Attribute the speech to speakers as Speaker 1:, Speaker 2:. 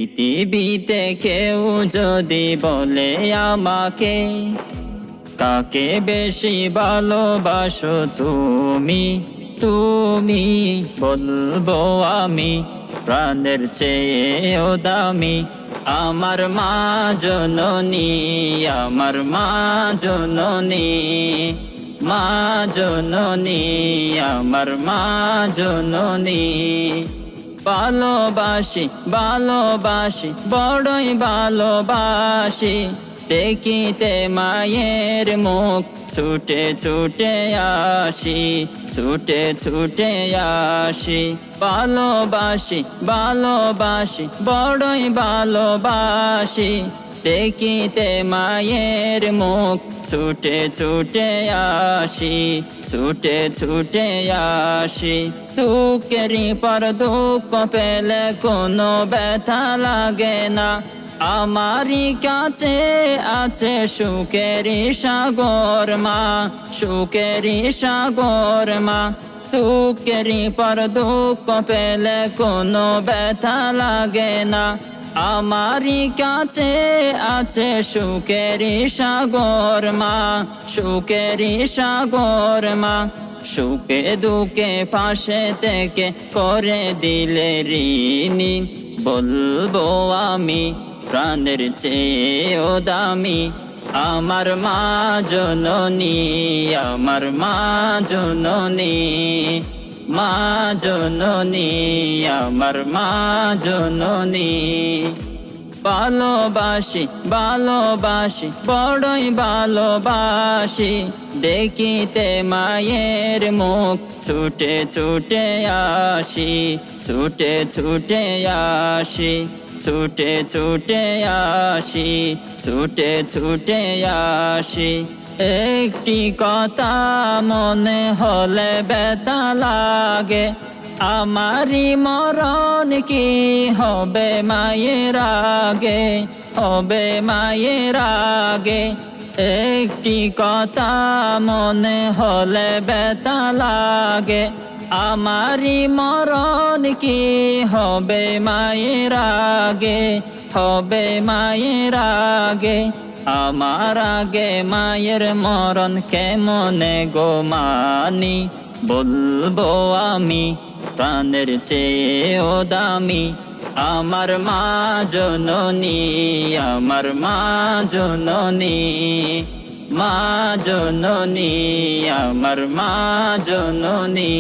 Speaker 1: পৃথিবীতে কেউ যদি বলে আমাকে, কাকে বেশি ভালোবাসো তুমি, তুমি বলবো আমি প্রাণের চেয়েও দামি। আমার মা জননী, আমার মা জননী, মা জননী, আমার মা জননী। ভালোবাসি ভালোবাসি বড়ই ভালোবাসি, দেখিতে মায়ের মুখ ছুটে ছুটে আসি, ছুটে ছুটে আসি। ভালোবাসি ভালোবাসি বড়ই ভালোবাসি, দেখিতে মায়ের মুখ ছুটে ছুটে আসি, ছুটে ছুটে আসি। দুঃখেরই পর দুঃখ পেলে কোনো ব্যথা লাগে না, আমারই কাছে আছে সুখেরই সাগর মা, সুখেরই সাগর মা। দুঃখেরই পর দুঃখ পেলে কোনো ব্যথা লাগে না, আমারই কাছে আছে সুখেরই সাগর মা, সুখেরই সাগর মা। সুখে দুঃখে পাশে থেকে করে দিলে ঋণী, বলবো আমি প্রাণের চেয়েও দামি। আমার মা জননী, আমার মা জননী, মা জননী, আমার মা জননী। ভালোবাসি ভালোবাসি বড়ই ভালোবাসি, দেখিতে মায়ের মুখ ছুটে ছুটে আসি, ছুটে ছুটে আসি, ছুটে ছুটে আসি, ছুটে ছুটে আসি। একটি কথা মনে হলে ব্যথা লাগে, আমারি মরণ কি হবে মায়ের আগে, হবে মায়ের আগে। একটি কথা মনে হলে ব্যথা লাগে, আমারি মরণ কি হবে মায়ের আগে, হবে মায়ের আগে। আমার আগে মায়ের মরণ কেমনে গো মানি, বলবো আমি প্রাণের চেয়েও দামি। আমার মা জননী, আমার মা জননী, মা জননী, আমার মা জননী।